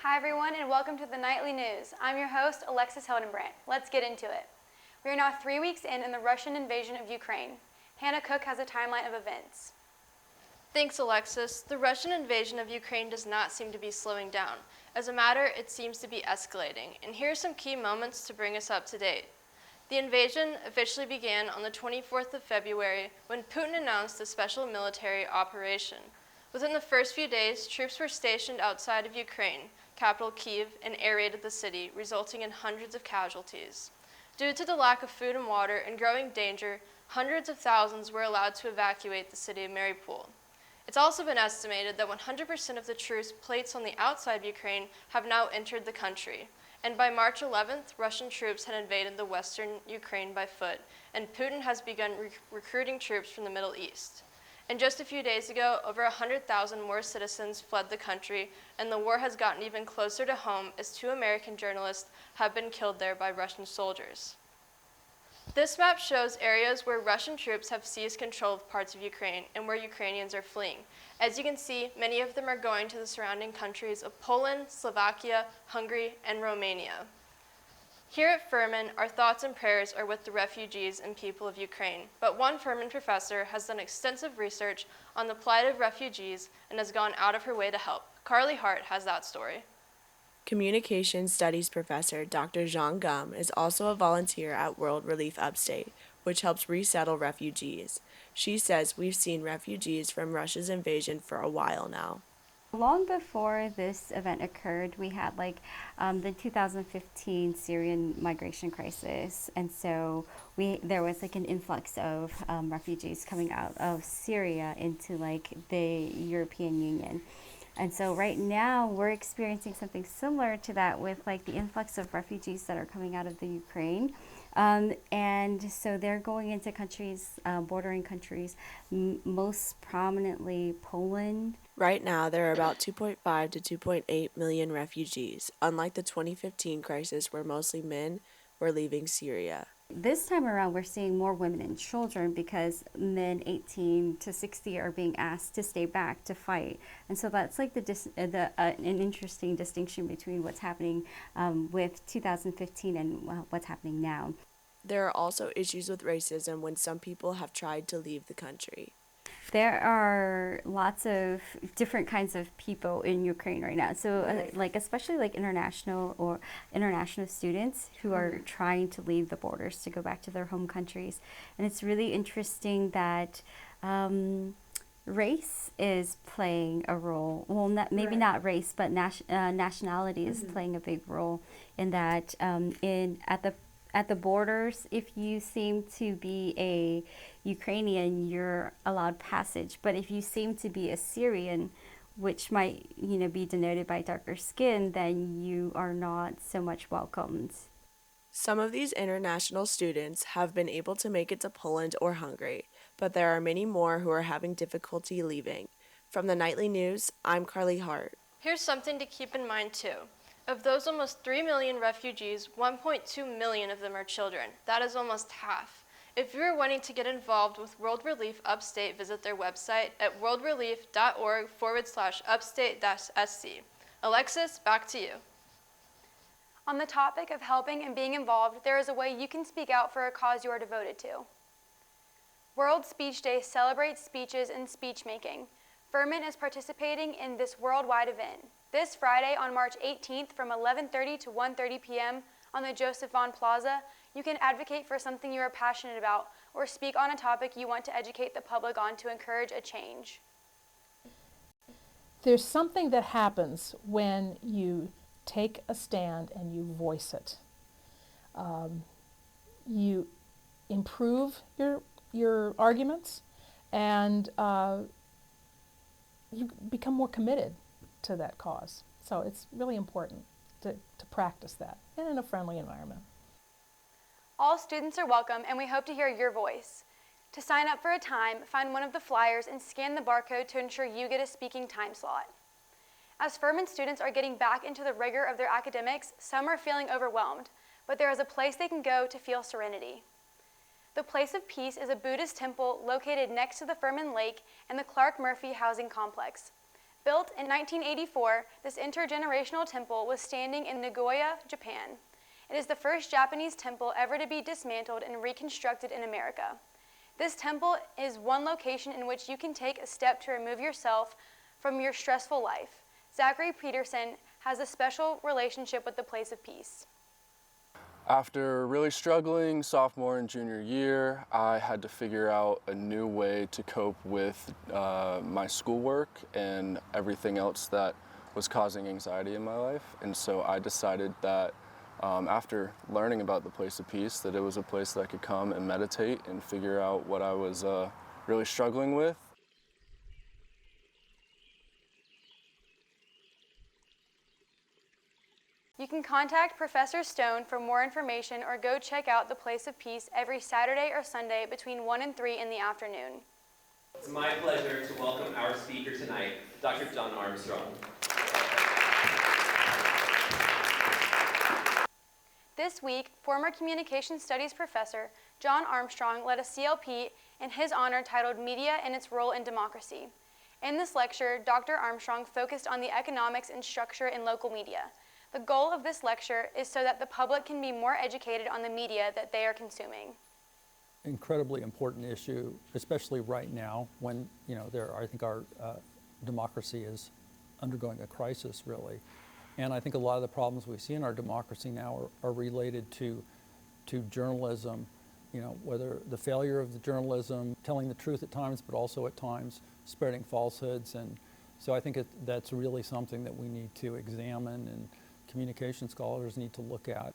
Hi everyone and welcome to the Nightly News. I'm your host, Alexis Hildenbrandt. Let's get into it. We are now 3 weeks in the Russian invasion of Ukraine. Hannah Cook has a timeline of events. Thanks, Alexis. The Russian invasion of Ukraine does not seem to be slowing down. As a matter, it seems to be escalating. And here are some key moments to bring us up to date. The invasion officially began on the 24th of February when Putin announced a special military operation. Within the first few days, troops were stationed outside of Ukraine, capital Kyiv, and air raided the city, resulting in hundreds of casualties. Due to the lack of food and water and growing danger, hundreds of thousands were allowed to evacuate the city of Mariupol. It's also been estimated that 100% of the troops placed on the outside of Ukraine have now entered the country. And by March 11th, Russian troops had invaded the western Ukraine by foot, and Putin has begun recruiting troops from the Middle East. And just a few days ago, over 100,000 more citizens fled the country, and the war has gotten even closer to home as 2 American journalists have been killed there by Russian soldiers. This map shows areas where Russian troops have seized control of parts of Ukraine and where Ukrainians are fleeing. As you can see, many of them are going to the surrounding countries of Poland, Slovakia, Hungary, and Romania. Here at Furman, our thoughts and prayers are with the refugees and people of Ukraine, but one Furman professor has done extensive research on the plight of refugees and has gone out of her way to help. Hart has that story. Communication Studies professor Dr. Jean Gum is also a volunteer at World Relief Upstate, which helps resettle refugees. She says we've seen refugees from Russia's invasion for a while now. Long before this event occurred, we had the 2015 Syrian migration crisis, and so there was an influx of refugees coming out of Syria into the European Union. And so right now we're experiencing something similar to that with the influx of refugees that are coming out of the Ukraine. And so they're going into countries, bordering countries, most prominently Poland. Right now, there are about 2.5 to 2.8 million refugees, unlike the 2015 crisis where mostly men were leaving Syria. This time around, we're seeing more women and children because men 18 to 60 are being asked to stay back to fight. And so that's an interesting distinction between what's happening with 2015 and what's happening now. There are also issues with racism when some people have tried to leave the country. There are lots of different kinds of people in Ukraine right now. So especially international students who are trying to leave the borders to go back to their home countries. And it's really interesting that race is playing a role. Well, not race, but nationality is playing a big role in that at the borders, if you seem to be a Ukrainian, you're allowed passage. But if you seem to be a Syrian, which might be denoted by darker skin, then you are not so much welcomed. Some of these international students have been able to make it to Poland or Hungary, but there are many more who are having difficulty leaving. From the Nightly News, I'm Hart. Here's something to keep in mind too. Of those almost 3 million refugees, 1.2 million of them are children. That is almost half. If you are wanting to get involved with World Relief Upstate, visit their website at worldrelief.org/upstate-SC. Alexis, back to you. On the topic of helping and being involved, there is a way you can speak out for a cause you are devoted to. World Speech Day celebrates speeches and speech making. Furman is participating in this worldwide event. This Friday on March 18th from 11:30 to 1:30 p.m. on the Joseph Vaughn Plaza, you can advocate for something you are passionate about or speak on a topic you want to educate the public on to encourage a change. There's something that happens when you take a stand and you voice it. You improve your arguments, and you become more committed to that cause. So it's really important to practice that, and in a friendly environment. All students are welcome, and we hope to hear your voice. To sign up for a time, find one of the flyers and scan the barcode to ensure you get a speaking time slot. As Furman students are getting back into the rigor of their academics, some are feeling overwhelmed, but there is a place they can go to feel serenity. The Place of Peace is a Buddhist temple located next to the Furman Lake and the Clark Murphy housing complex. Built in 1984, this intergenerational temple was standing in Nagoya, Japan. It is the first Japanese temple ever to be dismantled and reconstructed in America. This temple is one location in which you can take a step to remove yourself from your stressful life. Zachary Peterson has a special relationship with the place of peace. After really struggling sophomore and junior year, I had to figure out a new way to cope with my schoolwork and everything else that was causing anxiety in my life. And so I decided that after learning about the place of peace, that it was a place that I could come and meditate and figure out what I was really struggling with. You can contact Professor Stone for more information or go check out the Place of Peace every Saturday or Sunday between 1 and 3 in the afternoon. It's my pleasure to welcome our speaker tonight, Dr. John Armstrong. This week, former Communication Studies professor John Armstrong led a CLP in his honor titled Media and Its Role in Democracy. In this lecture, Dr. Armstrong focused on the economics and structure in local media. The goal of this lecture is so that the public can be more educated on the media that they are consuming. Incredibly important issue, especially right now when, I think our democracy is undergoing a crisis, really. And I think a lot of the problems we see in our democracy now are related to journalism, whether the failure of the journalism, telling the truth at times, but also at times spreading falsehoods. And so I think that's really something that we need to examine and communication scholars need to look at.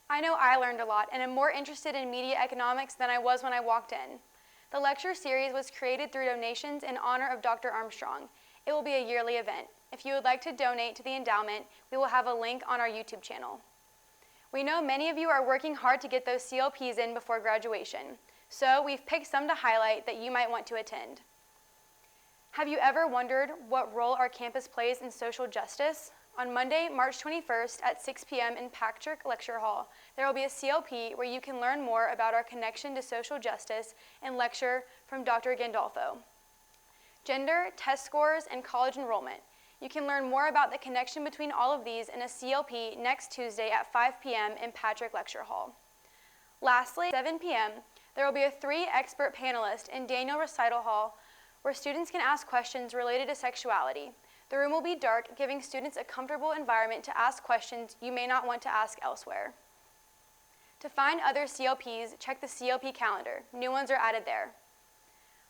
I know I learned a lot and am more interested in media economics than I was when I walked in. The lecture series was created through donations in honor of Dr. Armstrong. It will be a yearly event. If you would like to donate to the endowment, we will have a link on our YouTube channel. We know many of you are working hard to get those CLPs in before graduation, so we've picked some to highlight that you might want to attend. Have you ever wondered what role our campus plays in social justice? On Monday, March 21st at 6 p.m. in Patrick Lecture Hall, there will be a CLP where you can learn more about our connection to social justice and lecture from Dr. Gandolfo. Gender, test scores, and college enrollment. You can learn more about the connection between all of these in a CLP next Tuesday at 5 p.m. in Patrick Lecture Hall. Lastly, 7 p.m., there will be a 3 expert panelist in Daniel Recital Hall where students can ask questions related to sexuality. The room will be dark, giving students a comfortable environment to ask questions you may not want to ask elsewhere. To find other CLPs, check the CLP calendar. New ones are added there.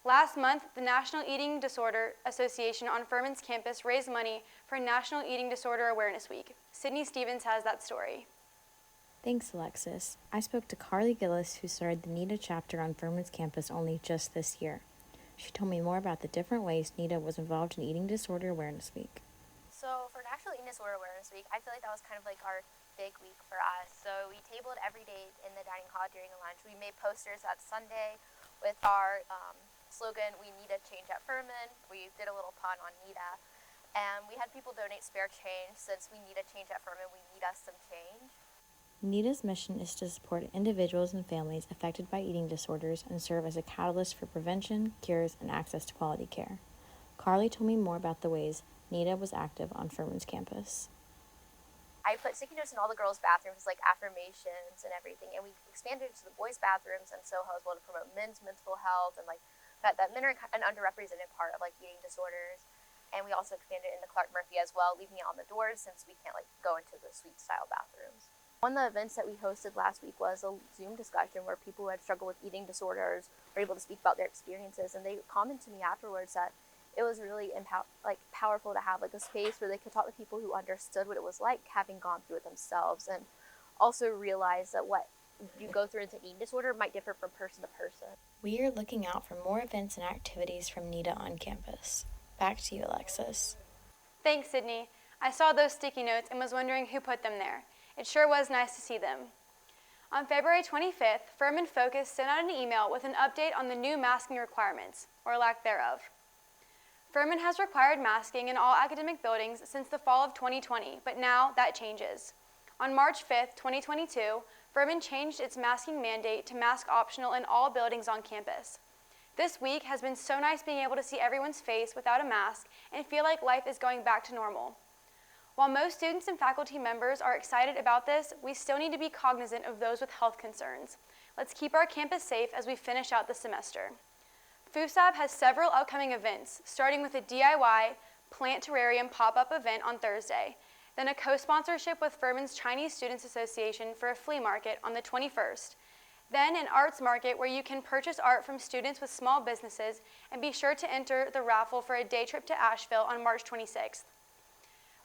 Last month, the National Eating Disorder Association on Furman's campus raised money for National Eating Disorder Awareness Week. Sydney Stevens has that story. Thanks, Alexis. I spoke to Carly Gillis, who started the NETA chapter on Furman's campus only just this year. She told me more about the different ways NETA was involved in Eating Disorder Awareness Week. So for National Eating Disorder Awareness Week, I feel like that was kind of like our big week for us. So we tabled every day in the dining hall during lunch. We made posters that Sunday with our slogan, "We need a change at Furman." We did a little pun on NETA. And we had people donate spare change. Since we need a change at Furman, we need us some change. NETA's mission is to support individuals and families affected by eating disorders and serve as a catalyst for prevention, cures, and access to quality care. Carly told me more about the ways NETA was active on Furman's campus. I put sticky notes in all the girls' bathrooms, like affirmations and everything, and we expanded it to the boys' bathrooms in Soho as well to promote men's mental health and like that men are an underrepresented part of like eating disorders. And we also expanded it into Clark Murphy as well, leaving it on the doors since we can't like go into the suite-style bathrooms. One of the events that we hosted last week was a Zoom discussion where people who had struggled with eating disorders were able to speak about their experiences, and they commented to me afterwards that it was really powerful to have like a space where they could talk to people who understood what it was like having gone through it themselves, and also realize that what you go through into eating disorder might differ from person to person. We are looking out for more events and activities from NETA on campus. Back to you, Alexis. Thanks, Sydney. I saw those sticky notes and was wondering who put them there. It sure was nice to see them. On February 25th, Furman Focus sent out an email with an update on the new masking requirements, or lack thereof. Furman has required masking in all academic buildings since the fall of 2020, but now that changes. On March 5th, 2022, Furman changed its masking mandate to mask optional in all buildings on campus. This week has been so nice being able to see everyone's face without a mask and feel like life is going back to normal. While most students and faculty members are excited about this, we still need to be cognizant of those with health concerns. Let's keep our campus safe as we finish out the semester. FUSAB has several upcoming events, starting with a DIY plant terrarium pop-up event on Thursday, then a co-sponsorship with Furman's Chinese Students Association for a flea market on the 21st, then an arts market where you can purchase art from students with small businesses, and be sure to enter the raffle for a day trip to Asheville on March 26th.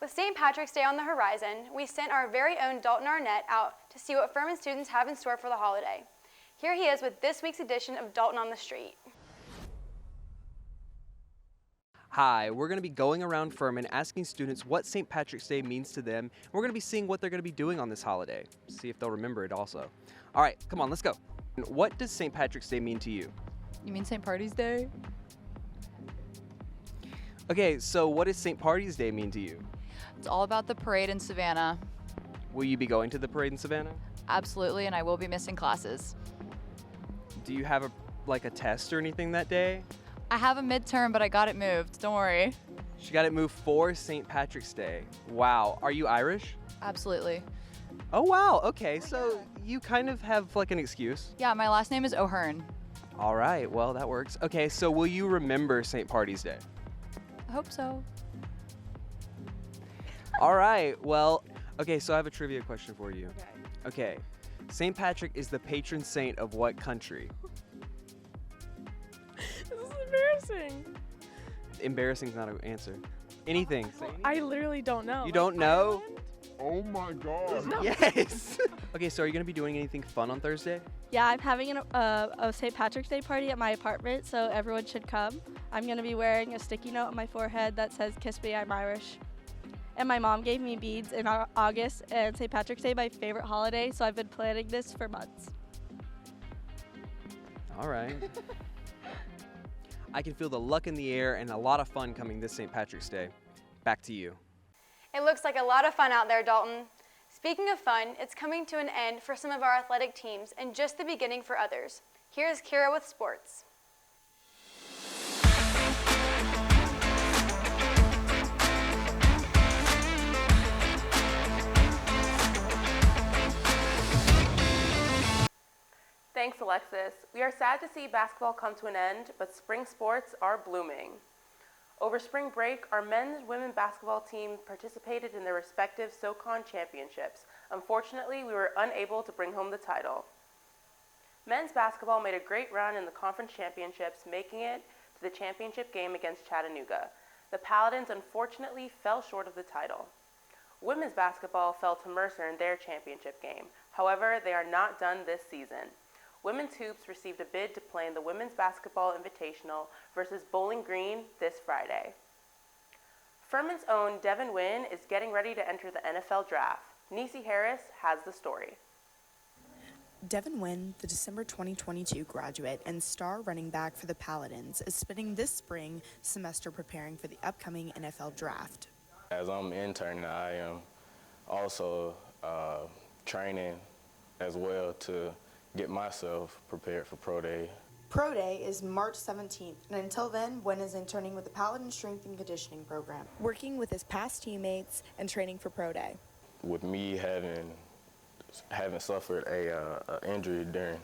With St. Patrick's Day on the horizon, we sent our very own Dalton Arnette out to see what Furman students have in store for the holiday. Here he is with this week's edition of Dalton on the Street. Hi, we're going to be going around Furman asking students what St. Patrick's Day means to them, and we're going to be seeing what they're going to be doing on this holiday. See if they'll remember it also. All right, come on, let's go. What does St. Patrick's Day mean to you? You mean St. Party's Day? Okay, so what does St. Party's Day mean to you? It's all about the parade in Savannah. Will you be going to the parade in Savannah? Absolutely, and I will be missing classes. Do you have a test or anything that day? I have a midterm, but I got it moved. Don't worry. She got it moved for St. Patrick's Day. Wow, are you Irish? Absolutely. Oh wow, okay, so you kind of have like an excuse. Yeah, my last name is O'Hearn. All right, well that works. Okay, so will you remember St. Party's Day? I hope so. All right, well, okay, so I have a trivia question for you. Okay, St. Patrick is the patron saint of what country? This is embarrassing. Embarrassing's not an answer. Anything. Say anything. I literally don't know. You don't know? Oh my God. Yes. Okay, so are you going to be doing anything fun on Thursday? Yeah, I'm having a St. Patrick's Day party at my apartment, so everyone should come. I'm going to be wearing a sticky note on my forehead that says, "Kiss me, I'm Irish." And my mom gave me beads in August, and St. Patrick's Day, my favorite holiday, so I've been planning this for months. All right. I can feel the luck in the air and a lot of fun coming this St. Patrick's Day. Back to you. It looks like a lot of fun out there, Dalton. Speaking of fun, it's coming to an end for some of our athletic teams and just the beginning for others. Here's Kyra with sports. Thanks, Alexis. We are sad to see basketball come to an end, but spring sports are blooming. Over spring break, our men's and women's basketball team participated in their respective SoCon championships. Unfortunately, we were unable to bring home the title. Men's basketball made a great run in the conference championships, making it to the championship game against Chattanooga. The Paladins unfortunately fell short of the title. Women's basketball fell to Mercer in their championship game. However, they are not done this season. Women's hoops received a bid to play in the Women's Basketball Invitational versus Bowling Green this Friday. Furman's own Devin Wynn is getting ready to enter the NFL draft. Neci Harris has the story. Devin Wynn, the December 2022 graduate and star running back for the Paladins, is spending this spring semester preparing for the upcoming NFL draft. As I'm interning, I am also training as well to get myself prepared for Pro Day. Pro Day is March 17th, and until then, Wynn is interning with the Paladin Strength and Conditioning Program, working with his past teammates and training for Pro Day. With me having suffered a injury during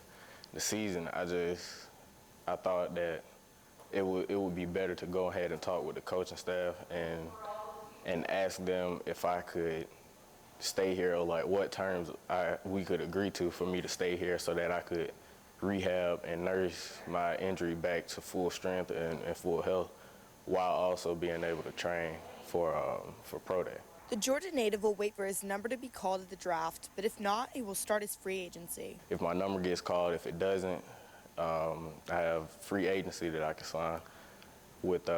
the season, I thought that it would be better to go ahead and talk with the coaching staff and ask them if I could stay here, or like what terms we could agree to for me to stay here so that I could rehab and nurse my injury back to full strength and full health, while also being able to train for Pro Day. The Georgia native will wait for his number to be called at the draft, but if not, he will start his free agency. If my number gets called, if it doesn't, I have free agency that I can sign with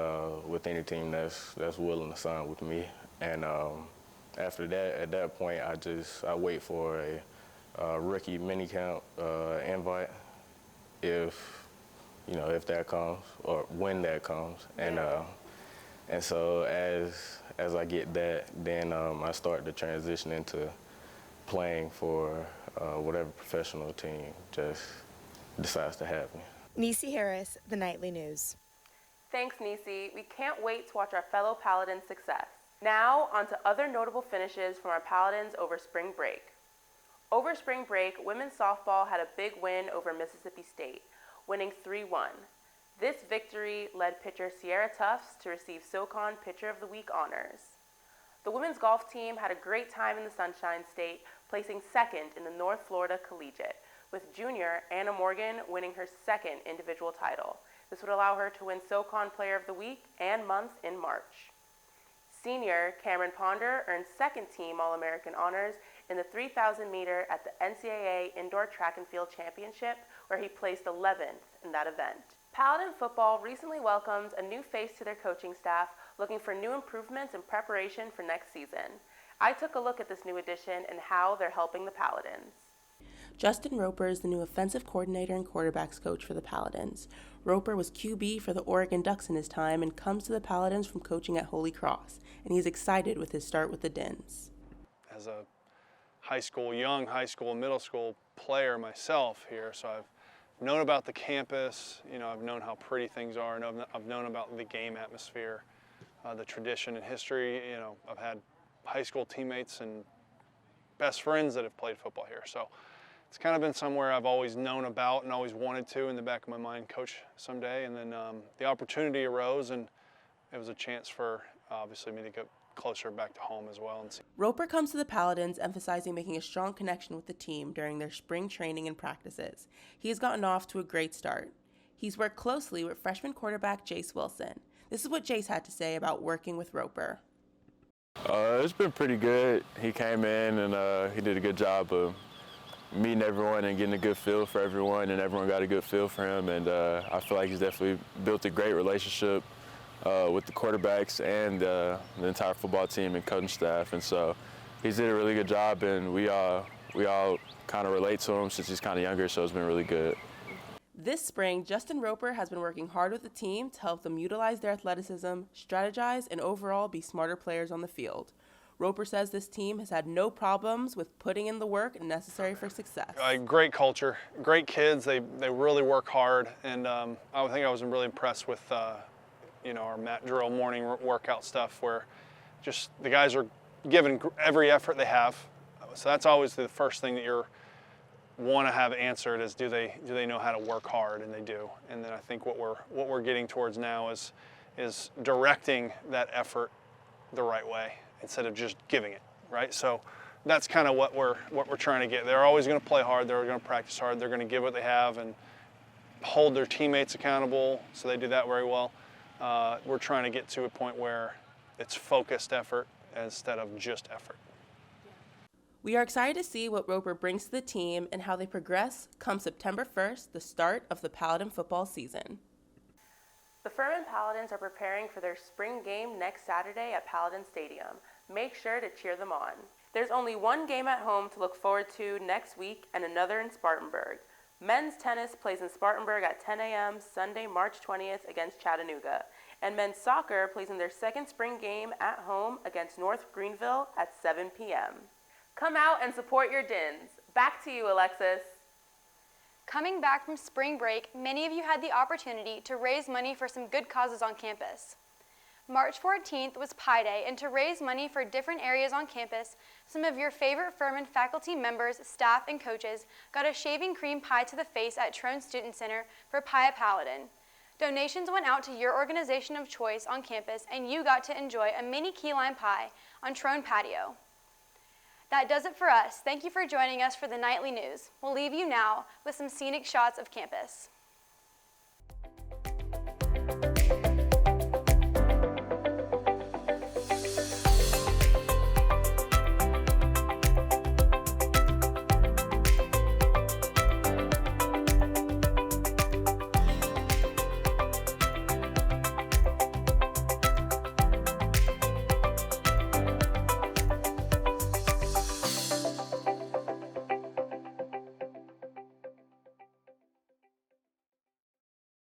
any team that's willing to sign with me. And after that, at that point, I wait for a rookie minicamp invite, if that comes, or when that comes. And so as I get that, then I start to transition into playing for whatever professional team just decides to have me. Neci Harris, The Nightly News. Thanks, Neci. We can't wait to watch our fellow Paladins' success. Now, on to other notable finishes from our Paladins over spring break. Over spring break, women's softball had a big win over Mississippi State, winning 3-1. This victory led pitcher Sierra Tufts to receive SoCon Pitcher of the Week honors. The women's golf team had a great time in the Sunshine State, placing second in the North Florida Collegiate, with junior Anna Morgan winning her second individual title. This would allow her to win SoCon Player of the Week and Month in March. Senior Cameron Ponder earned second team All-American honors in the 3,000 meter at the NCAA Indoor Track and Field Championship, where he placed 11th in that event. Paladin football recently welcomed a new face to their coaching staff, looking for new improvements in preparation for next season. I took a look at this new addition and how they're helping the Paladins. Justin Roper is the new offensive coordinator and quarterbacks coach for the Paladins. Roper was QB for the Oregon Ducks in his time and comes to the Paladins from coaching at Holy Cross, and he's excited with his start with the Dins. As a young high school, middle school player myself here, so I've known about the campus, I've known how pretty things are, and I've known about the game atmosphere, the tradition and history. I've had high school teammates and best friends that have played football here. So it's kind of been somewhere I've always known about and always wanted to in the back of my mind coach someday. And then the opportunity arose, and it was a chance for obviously me to get closer back to home as well. Roper comes to the Paladins emphasizing making a strong connection with the team during their spring training and practices. He has gotten off to a great start. He's worked closely with freshman quarterback Jace Wilson. This is what Jace had to say about working with Roper. It's been pretty good. He came in and he did a good job of meeting everyone and getting a good feel for everyone, and everyone got a good feel for him. And I feel like he's definitely built a great relationship with the quarterbacks and the entire football team and coaching staff. And so he's did a really good job, and we all kind of relate to him since he's kind of younger, so it's been really good. This spring, Justin Roper has been working hard with the team to help them utilize their athleticism, strategize, and overall be smarter players on the field. Roper says this team has had no problems with putting in the work necessary for success. Great culture, great kids. They really work hard, and I think I was really impressed with our mat drill morning workout stuff, where just the guys are giving every effort they have. So that's always the first thing that you want to have answered is do they know how to work hard, and they do. And then I think what we're getting towards now is directing that effort the right way instead of just giving it, right? So that's kind of what we're trying to get. They're always going to play hard, they're going to practice hard, they're going to give what they have and hold their teammates accountable, so they do that very well. We're trying to get to a point where it's focused effort instead of just effort. We are excited to see what Roper brings to the team and how they progress come September 1st, the start of the Paladin football season. The Furman Paladins are preparing for their spring game next Saturday at Paladin Stadium. Make sure to cheer them on. There's only one game at home to look forward to next week and another in Spartanburg. Men's tennis plays in Spartanburg at 10 a.m. Sunday, March 20th against Chattanooga. And men's soccer plays in their second spring game at home against North Greenville at 7 p.m. Come out and support your Dins. Back to you, Alexis. Coming back from spring break, many of you had the opportunity to raise money for some good causes on campus. March 14th was Pi Day, and to raise money for different areas on campus, some of your favorite Furman faculty members, staff, and coaches got a shaving cream pie to the face at Trone Student Center for Pi at Paladin. Donations went out to your organization of choice on campus, and you got to enjoy a mini key lime pie on Trone patio. That does it for us. Thank you for joining us for the Nightly News. We'll leave you now with some scenic shots of campus.